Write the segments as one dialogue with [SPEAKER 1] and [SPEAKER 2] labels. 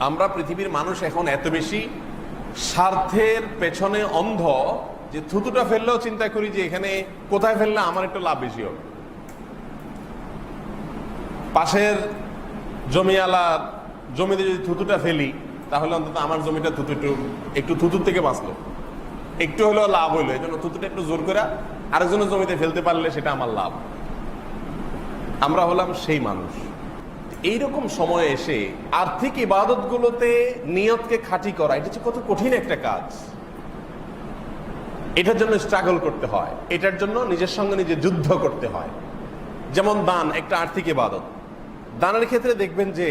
[SPEAKER 1] আমরা পৃথিবীর মানুষ এখন এত বেশি স্বার্থের পেছনে অন্ধ যে থুতুটা ফেললেও চিন্তা করি যে এখানে কোথায় ফেললে আমার একটু লাভ বেশি হবে। পাশের জমিওয়ালার জমিতে যদি থুতুটা ফেলি তাহলে অন্তত আমার জমিটা একটু থুতুর থেকে বাঁচলো, একটু হলেও লাভ হইলো। এই জন্য থুতুটা একটু জোর করে আরেকজনের জমিতে ফেলতে পারলে সেটা আমার লাভ। আমরা হলাম সেই মানুষ। এইরকম সময়ে এসে আর্থিক ইবাদত গুলোতে নিয়তকে খাঁটি করা, এটা হচ্ছে কত কঠিন একটা কাজ। এটার জন্য স্ট্রাগল করতে হয়, এটার জন্য নিজের সঙ্গে নিজে যুদ্ধ করতে হয়। যেমন দান একটা আর্থিক ইবাদত। দানের ক্ষেত্রে দেখবেন যে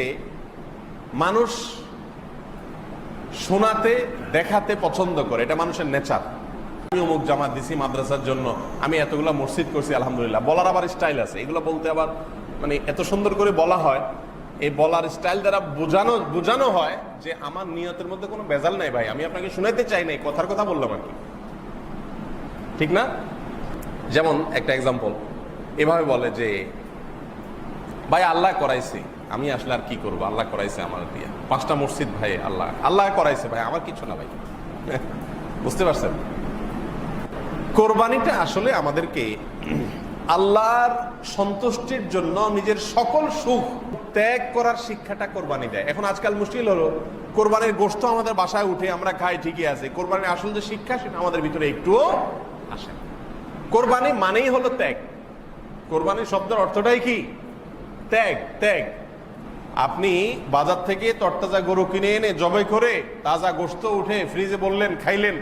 [SPEAKER 1] মানুষ শোনাতে দেখাতে পছন্দ করে, এটা মানুষের নেচার। আমি অমুক জামাত দিছি মাদ্রাসার জন্য, আমি এতগুলো মসজিদ করছি আলহামদুলিল্লাহ। বলার আবার স্টাইল আছে, এগুলো বলতে আবার মানে এত সুন্দর করে বলা হয়। এই বলার স্টাইল দ্বারা বোঝানো হয় যে আমার নিয়তের মধ্যে কোনো ভেজাল নাই ভাই, আমি আপনাকে শুনাইতে চাই নাই, কথার কথা বললাম আর কি, ঠিক না? যেমন একটা এক্সাম্পল এভাবে বলে যে ভাই আল্লাহ করাইছে, আমি আসলে আর কি করবো, আল্লাহ করাইছে আমার দিয়ে 5টা মসজিদ, ভাই আল্লাহ করাইছে, ভাই আমার কিছু না ভাই। বুঝতে পারছেন? কোরবানিটা আসলে আমাদেরকে আল্লাহর সন্তুষ্টির জন্য নিজের সকল সুখ ত্যাগ করার শিক্ষাটা কোরবানি দেয়। এখন আজকাল মুশকিল হলো কোরবানির গোশত আমাদের বাসায় উঠে আমরা খাই, ঠিকই আছে, কোরবানির আসল যে শিক্ষা সেটা আমাদের ভিতরে একটুও আসে। কোরবানি মানেই হলো ত্যাগ। কোরবানির শব্দের অর্থটাই কি? ত্যাগ। ত্যাগ। আপনি বাজার থেকে তরতাজা গরু কিনে এনে জবাই করে তাজা গোশত উঠে ফ্রিজে বললেন, খাইলেন,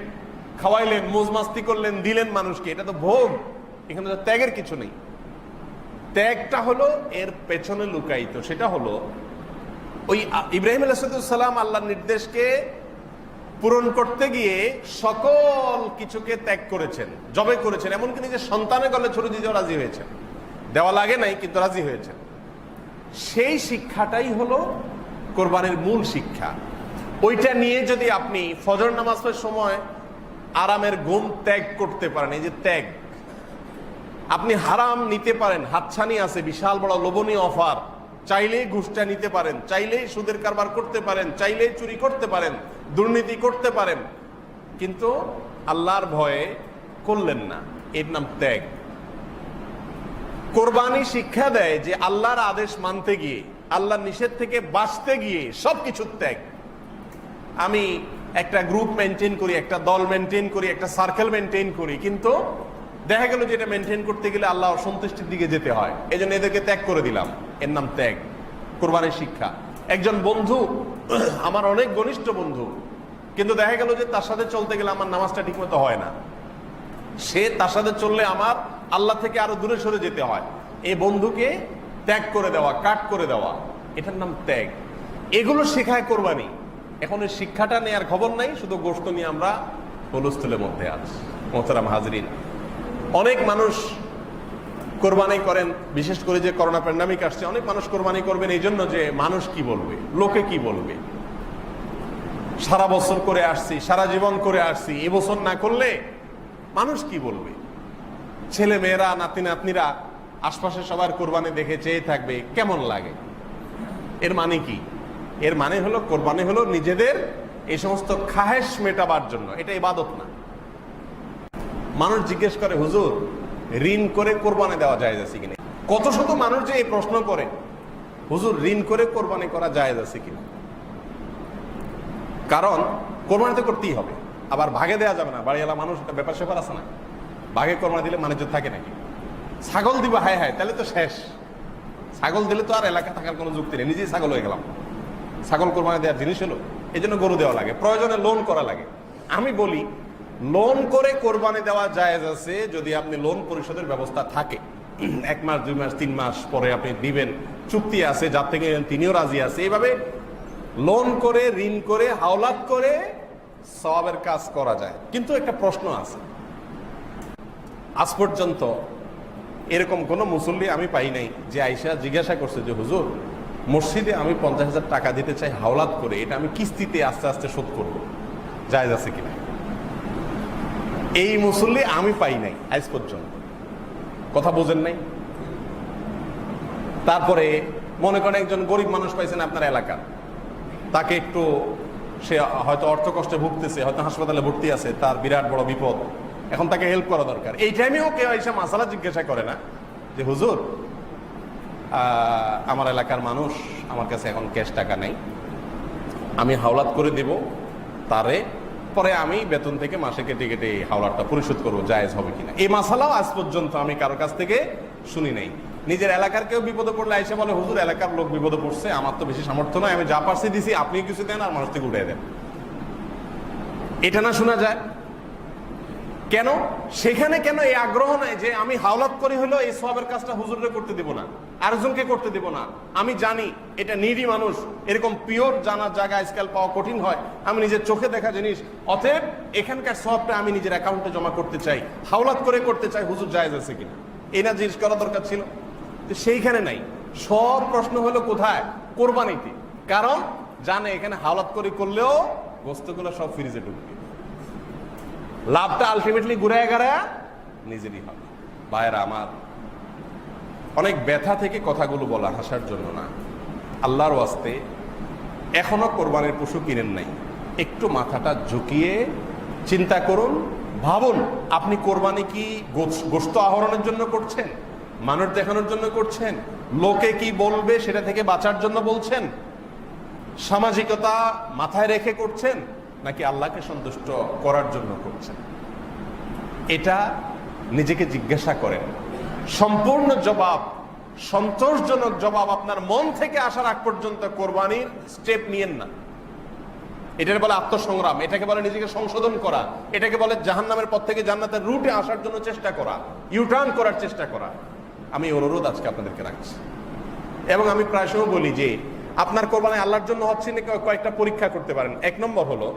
[SPEAKER 1] খাওয়াইলেন, মৌজ মাস্তি করলেন, দিলেন মানুষকে, এটা তো ভোগ। এখানে তো ত্যাগের কিছু নেই। ত্যাগটা হলো এর পেছনে লুকায়িত। সেটা হলো ওই ইব্রাহিম আলাইহিস সালাম আল্লাহর নির্দেশকে পূরণ করতে গিয়ে সকল কিছুকে ত্যাগ করেছেন, জবাই করেছেন, এমনকি নিজের সন্তানের গলে ছুরি দিতেও রাজি হয়েছেন। দেওয়া লাগে নাই কিন্তু রাজি হয়েছেন। সেই শিক্ষাটাই হলো কোরবানির মূল শিক্ষা। ওইটা নিয়ে যদি আপনি ফজর নামাজের সময় আরামের ঘুম ত্যাগ করতে পারেন, এই যে ত্যাগ, আপনি হারাম নিতে পারেন, হাতছানি আছে, বিশাল বড় লোভনীয় অফার, চাইলেই ঘুষটা নিতে পারেন, চাইলেই সুদের কারবার করতে পারেন, চাইলেই চুরি করতে পারেন, দুর্নীতি করতে পারেন, কিন্তু আল্লাহর ভয়ে করলেন না, এর নাম ত্যাগ। কোরবানি শিক্ষা দেয় যে আল্লাহর আদেশ মানতে গিয়ে, আল্লাহর নিষেধ থেকে বাঁচতে গিয়ে সবকিছু ত্যাগ। আমি একটা গ্রুপ মেনটেন করি, একটা দল মেনটেন করি, একটা সার্কেল মেনটেন করি, কিন্তু দেখা গেল যে এটা মেনটেন করতে গেলে আল্লাহ সন্তুষ্টির দিকে যেতে হয়, এই জন্য এদেরকে ত্যাগ করে দিলাম, এর নাম ত্যাগ। কোরবানির শিক্ষা। একজন বন্ধু, আমার অনেক ঘনিষ্ঠ বন্ধু, কিন্তু দেখা গেল যে তার সাথে চলতে গেলে আমার নামাজটা ঠিক মতো হয় না, সে তার সাথে চললে আমার আল্লাহ থেকে আরো দূরে সরে যেতে হয়। এই বন্ধুকে ত্যাগ করে দেওয়া, কাট করে দেওয়া, এটার নাম ত্যাগ। এগুলো শেখায় কোরবানি। এখন এই শিক্ষাটা নেওয়ার খবর নাই, শুধু গোশত নিয়ে আমরা হুলস্থুলের মধ্যে আছি। মোহতারাম হাজরিন, অনেক মানুষ কোরবানি করেন, বিশেষ করে যে করোনা প্যান্ডামিক আসছে, অনেক মানুষ কোরবানি করবেন এই জন্য যে মানুষ কি বলবে, লোকে কি বলবে। সারা বছর করে আসছি, সারা জীবন করে আসছি, এবছর না করলে মানুষ কি বলবে। ছেলে মেয়েরা, নাতি নাতনিরা আশপাশে সবার কোরবানি দেখে চেয়ে থাকবে, কেমন লাগে। এর মানে কি? এর মানে হলো কোরবানি হলো নিজেদের এই সমস্ত খাহেশ মেটাবার জন্য, এটা ইবাদত না। মানুষ জিজ্ঞেস করে, হুজুর ঋণ করে কোরবানি দেওয়া জায়েজ আছে কিনা? কত শত মানুষ যে এই প্রশ্ন করে, হুজুর ঋণ করে কোরবানি করা জায়েজ আছে কিনা। কারণ কোরবানি তো করতেই হবে, আবার ভাগে দেওয়া যাবে না। বাড়িওয়ালা মানুষ, একটা ব্যাপার স্যাপার আছে না, ভাগে কোরবানি দিলে মানুষ থাকে নাকি? ছাগল দিব, হায় হায়, তাহলে তো শেষ। ছাগল দিলে তো আর এলাকা থাকার কোনো যুক্তি নেই, নিজেই ছাগল হয়ে গেলাম। ছাগল কোরবানি দেওয়ার জিনিস হলো, এই জন্য গরু দেওয়া লাগে, প্রয়োজনে লোন করা লাগে। আমি বলি লোন করে কোরবানি দেওয়া জায়েজ আছে যদি আপনি লোন পরিশোধের ব্যবস্থা থাকে। 1 মাস 2 মাস 3 মাস পরে আপনি দিবেন, চুক্তি আছে, যার থেকে তিনিও রাজি আছে। এইভাবে লোন করে, ঋণ করে, হাওলাত করে সওয়াবের কাজ করা যায়। কিন্তু একটা প্রশ্ন আছে, আজ পর্যন্ত এরকম কোন মুসল্লি আমি পাই নাই যে আয়েশা জিজ্ঞাসা করছে যে হুজুর মসজিদে আমি 50,000 টাকা দিতে চাই হাওলাত করে, এটা আমি কিস্তিতে আস্তে আস্তে শোধ করব, জায়েজ আছে কিনা। এই মুসল্লি আমি পাই নাই আজ পর্যন্ত। কথা বোঝেন নাই? তারপরে মনে করেন একজন গরিব মানুষ পাইছেন আপনার এলাকার, তাকে একটু, সে হয়তো অর্থ কষ্টে ভুগতেছে, হয়তো হাসপাতালে ভর্তি আছে, তার বিরাট বড় বিপদ, এখন তাকে হেল্প করা দরকার। এই টাইমেও কেউ এসে মাসালা জিজ্ঞাসা করে না যে হুজুর আমার এলাকার মানুষ, আমার কাছে এখন ক্যাশ টাকা নেই, আমি হাওলাত করে দেব তারে, পরে আমি বেতন থেকে মাসে কেটে কেটে হাওলাতটা পরিশোধ করবো, জায়েজ হবে কিনা। এই মাসালাও আজ পর্যন্ত আমি কারোর কাছ থেকে শুনি নাই। নিজের এলাকার কেউ বিপদে পড়লে এসে বলে হুজুর এলাকার লোক বিপদে পড়ছে, আমার তো বেশি সামর্থ্য নয়, আমি যা পারছি দিছি, আপনি কিছু দেন আর মানুষ থেকে উঠে দেন, এটা না শোনা যায় কেন? সেখানে কেন এই আগ্রহ নাই যে আমি হাওলাত করি হলো এই সওয়াবের কাজটা হুজুররে করতে দিব না, আরেকজনকে করতে দিব না। আমি জানি এটা নিডি মানুষ, এরকম পিওর জানার জায়গা আজকাল পাওয়া কঠিন হয়, আমি নিজের চোখে দেখা জিনিস, অতএব এখানকার সওয়াবটা আমি নিজের অ্যাকাউন্টে জমা করতে চাই, হাওলাত করে করতে চাই, হুজুর জায়েজ আছে কিনা, এই না জিনিস করা দরকার ছিল। সেইখানে নাই। সব প্রশ্ন হলো কোথায়? কোরবানিতে। কারণ জানে এখানে হাওলাত করে করলেও গোস্তগুলো সব ফ্রিজে ঢুকবে, লাভটা আলটিমেটলি ঘুরে গেড়ায় নিজেরই হবে। ভাইয়েরা আমার, অনেক ব্যথা থেকে কথাগুলো বলা, হাসার জন্য না, আল্লাহর ওয়াস্তে এখনো কোরবানির পশু কিনেন নাই, একটু মাথাটা ঝুঁকিয়ে চিন্তা করুন, ভাবুন আপনি কোরবানি কি গোশত আহরণের জন্য করছেন, মানুষ দেখানোর জন্য করছেন, লোকে কি বলবে সেটা থেকে বাঁচার জন্য বলছেন, সামাজিকতা মাথায় রেখে করছেন, নাকি আল্লাহকে সন্তুষ্ট করার জন্য করছেন? এটা নিজেকে জিজ্ঞাসা করেন। সম্পূর্ণ জবাব, সন্তোষজনক জবাব আপনার মন থেকে আসার আগ পর্যন্ত কোরবানির স্টেপ নিয়েন না। এটাকে বলে আত্মসংগ্রাম, এটাকে বলে নিজেকে সংশোধন করা, এটাকে বলে জাহান্নামের পথ থেকে জান্নাতের রুটে আসার জন্য চেষ্টা করা, ইউটার্ন করার চেষ্টা করা। আমি অনুরোধ আজকে আপনাদেরকে রাখছি, এবং আমি প্রায় সময় বলি যে আপনার কোরবানি আল্লাহর জন্য হচ্ছে না, কয়েকটা পরীক্ষা করতে পারেন। এক নম্বর হলো,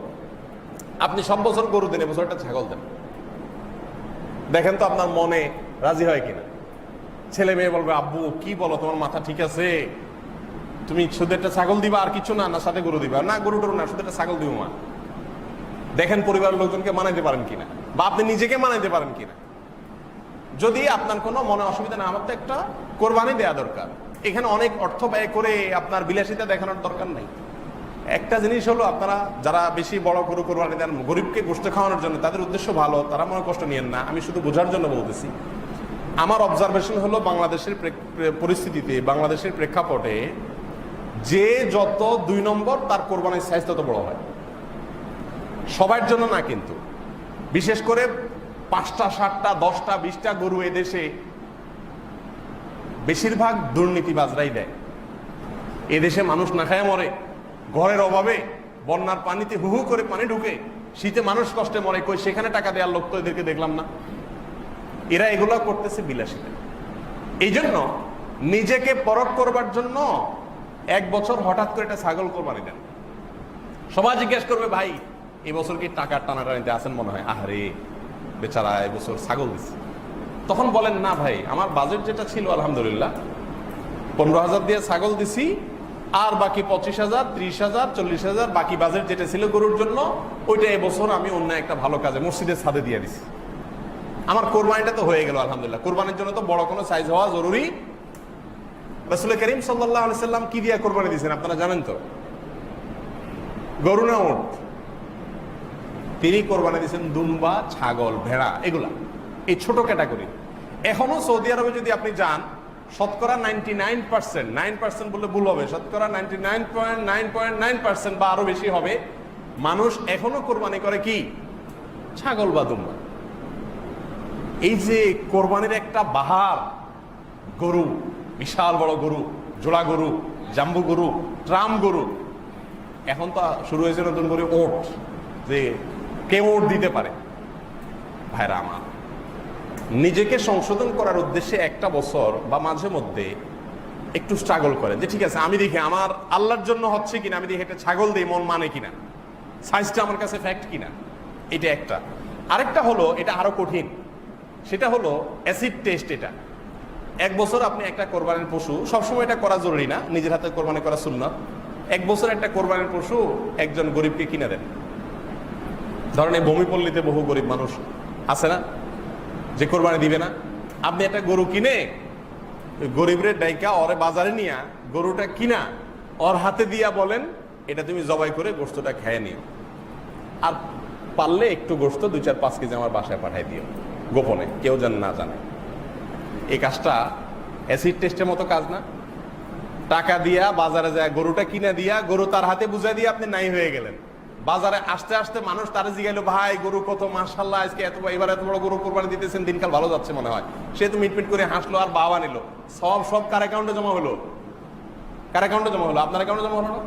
[SPEAKER 1] আপনি সব বছর গরু দেন, এবছর একটা ছাগল দেন, দেখেন তো আপনার মনে রাজি হয় কিনা। ছেলে মেয়ে বলবে আব্বু কি বলো, তোমার মাথা ঠিক আছে, তুমি শুধু একটা ছাগল দিবা আর কিছু না, না সাথে গরু দিবা? না, গরু টরু না, শুধু একটা ছাগল দিব মা। দেখেন পরিবারের লোকজনকে মানাইতে পারেন কিনা, বা আপনি নিজেকে মানাইতে পারেন কিনা। যদি আপনার কোনো মনে অসুবিধা না, আমার তো একটা কোরবানি দেয়া দরকার, এখানে অনেক অর্থ ব্যয় করে আপনার বিলাসিতা দেখানোর দরকার নাই। একটা জিনিস হলো, আপনারা যারা বেশি বড় গরু কোরবানি দেন গরিবকে গোশত খাওয়ানোর জন্য, তাদের উদ্দেশ্য ভালো, তারা মনে কষ্ট নিয়েন না, আমি শুধু বোঝার জন্য বলতেছি। আমার অবজারভেশন হলো, বাংলাদেশের পরিস্থিতিতে, বাংলাদেশের প্রেক্ষাপটে যে যত 2 নম্বর তার কোরবানির সাইজ তত বড় হয়। সবার জন্য না কিন্তু, বিশেষ করে 5টা 7টা 10টা 20টা গরু এদেশে বেশিরভাগ দুর্নীতিবাজরাই দেয়। এদেশে মানুষ না খায় মরে, ঘরের অভাবে, বন্যার পানিতে হু হু করে পানি ঢুকে, শীতে মানুষ কষ্টে মরে, কই সেখানে টাকা দেওয়ার লোক তো এদেরকে দেখলাম না। এরা এগুলো করতেছে বিলাসিতা। এই জন্য নিজেকে পরখ করবার জন্য 1 বছর হঠাৎ করে একটা ছাগল কোরবানি দেন। সবাই জিজ্ঞেস করবে ভাই এবছর কি টাকার টানাটানিতে আছেন মনে হয়, আহারে বেচারা এবছর ছাগল দিচ্ছে। তখন বলেন না ভাই, আমার বাজেট যেটা ছিল আলহামদুলিল্লাহ 15,000 দিয়ে ছাগল দিছি, আর বাকি 25,000, 30,000, 40,000 বাকি বাজেট যেটা ছিল গরুর জন্য, ওইটা এবছর আমি অন্য একটা ভালো কাজে মসজিদের ছাদে দিয়ে দিছি। আমার কোরবানিটা তো হয়ে গেল আলহামদুলিল্লাহ। কোরবানির জন্য তো বড় কোনো সাইজ হওয়া জরুরি। রাসূল করিম সাল্লাল্লাহু আলাইহি সাল্লাম কি দিয়ে কোরবানি দিয়েছেন আপনারা জানেন তো? গরু না উট? তিনি কোরবানি দিয়েছেন দুম্বা, ছাগল, ভেড়া, এগুলা, এই ছোট ক্যাটাগরি। এখনো সৌদি আরবে যদি আপনি যান, শতকরা 99%, 9% বললে ভুল হবে, শতকরা 99.9% বা আরো বেশি হবে, মানুষ এখনো কোরবানি করে কি? ছাগল বা দুম্বা। এই যে কোরবানির একটা বাহার, গরু, বিশাল বড় গরু, জোড়া গরু, জাম্বু গরু, ট্রাম গরু, এখন তো শুরু হয়েছে নতুন করে ওট, যে কে ওট দিতে পারে। ভাইরা আমার, নিজেকে সংশোধন করার উদ্দেশ্যে একটা বছর বা মাঝে মধ্যে একটু স্ট্রাগল করেন যে ঠিক আছে আমি দেখি আমার আল্লাহর জন্য হচ্ছে কিনা, আমি দেখি একটা ছাগল দিই মন মানে কিনা, সাইজটা আমার কাছে ফ্যাক্ট কিনা। এটা একটা। আরেকটা হলো, এটা আরো কঠিন, সেটা হলো অ্যাসিড টেস্ট। এটা 1 বছর আপনি একটা কোরবানির পশু, সবসময় এটা করা জরুরি না, নিজের হাতে কোরবানি করা সুন্নাত। 1 বছর একটা কোরবানির পশু একজন গরিবকে কিনে দেন। ধরেন এই ভূমিপল্লীতে বহু গরিব মানুষ আছে না, যে কোরবানি দিবে না। আপনি একটা গরু কিনে গরিবরে ডাইকা ওরে বাজারে নিয়া গরুটা কিনা ওর হাতে দিয়া বলেন এটা তুমি জবাই করে গোশতটা খেয়ে নিও, আর পারলে একটু গোশত 2-4-5 কেজি আমার বাসায় পাঠাই দিও, গোপনে, কেউ যেন না জানে। এই কাজটা অ্যাসিড টেস্টের মতো কাজ না? টাকা দিয়া বাজারে যায় গরুটা কিনে দিয়া, গরু তার হাতে বুঝাই দিয়ে আপনি নাই হয়ে গেলেন। বাজারে আসতে আসতে মানুষ তারা জিগাইলো, ভাই গরু কত, মাশাআল্লাহ আজকে এবার এত বড় গরু কোরবানি দিতেছেন, দিনকাল ভালো যাচ্ছে মনে হয়। সে তো মিটমিট করে হাসলো আর বাবা নিল, সব কার অ্যাকাউন্টে জমা হলো? কার অ্যাকাউন্টে জমা হলো? আপনার অ্যাকাউন্টে জমা হলো না?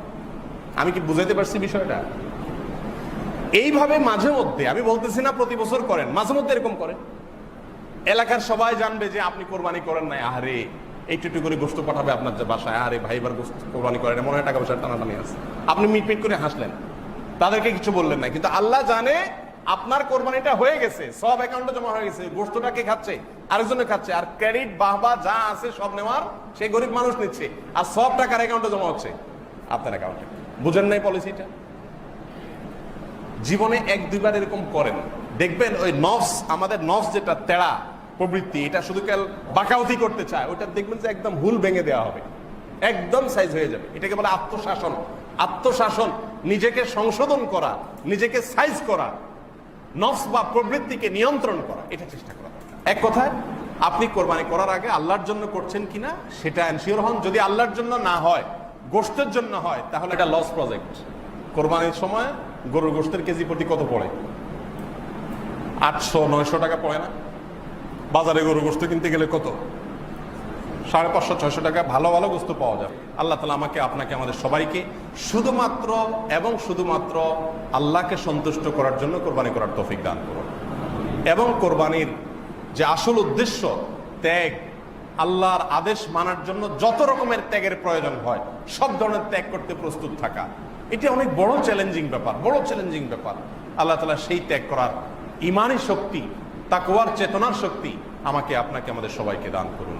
[SPEAKER 1] আমি কি বুঝাইতে পারছি বিষয়টা? এইভাবে মাঝে মধ্যে, আমি বলতেছি না প্রতি বছর করেন, মাঝে মধ্যে এরকম করেন, এলাকার সবাই জানবে যে আপনি কোরবানি করেন নাই। আরে একটু একটু করে গোশত পাঠাবে আপনার যে বাসায়, আরে ভাই এবার গোশত কোরবানি করেন, মনে হয় টাকা পয়সা টানাটানি আছে, আপনি মিটমিট করে হাসলেন, তাদেরকে কিছু বললেন না, কিন্তু আল্লাহ জানে আপনার কোরবানিটা হয়ে গেছে, সব অ্যাকাউন্টে জমা হয়ে গেছে, গোশতটা কে খাচ্ছে? আরেকজনে খাচ্ছে, আর ক্রেডিট বাহবা যা আছে সব নেওয়ার সেই গরিব মানুষ নিচ্ছে, আর সব টাকার অ্যাকাউন্টে জমা হচ্ছে আপনার অ্যাকাউন্টে। বুঝেন নাই পলিসিটা? জীবনে 1-2 বার এরকম করেন, দেখবেন ওই নফস, আমাদের নফস যেটা তেড়া প্রবৃত্তি, এটা শুধু কাল বাঁকাউতি করতে চায়, ওটা দেখবেন যে একদম হুল ভেঙে দেওয়া হবে, একদম সাইজ হয়ে যাবে। এটাকে বলে আত্মশাসন। আত্মশাসন, নিজেকে সংশোধন করা, নিজেকে সাইজ করা, নফস বা প্রবৃত্তিকে নিয়ন্ত্রণ করা, এটা চেষ্টা করা। এক কথায়, আপনি কোরবানি করার আগে আল্লাহর জন্য করছেন কিনা সেটা এনশিওর হন। যদি আল্লাহর জন্য না হয়, গোশতের জন্য হয়, তাহলে এটা লস প্রজেক্ট। কোরবানির সময় গরুর গোশতের কেজি প্রতি কত পড়ে? 800-900 টাকা পড়ে না? বাজারে গরু গোশত কিনতে গেলে কত? 550-600 টাকা ভালো ভালো গোশত পাওয়া যায়। আল্লাহ তাআলা আমাকে, আপনাকে, আমাদের সবাইকে শুধুমাত্র এবং শুধুমাত্র আল্লাহকে সন্তুষ্ট করার জন্য কোরবানি করার তৌফিক দান করুন। এবং কোরবানির যে আসল উদ্দেশ্য, ত্যাগ, আল্লাহর আদেশ মানার জন্য যত রকমের ত্যাগের প্রয়োজন হয় সব ধরনের ত্যাগ করতে প্রস্তুত থাকা, এটা অনেক বড় চ্যালেঞ্জিং ব্যাপার, বড় চ্যালেঞ্জিং ব্যাপার। আল্লাহ তাআলা সেই ত্যাগ করার ঈমানী শক্তি, তাকওয়ার চেতনার শক্তি আমাকে, আপনাকে, আমাদের সবাইকে দান করুন।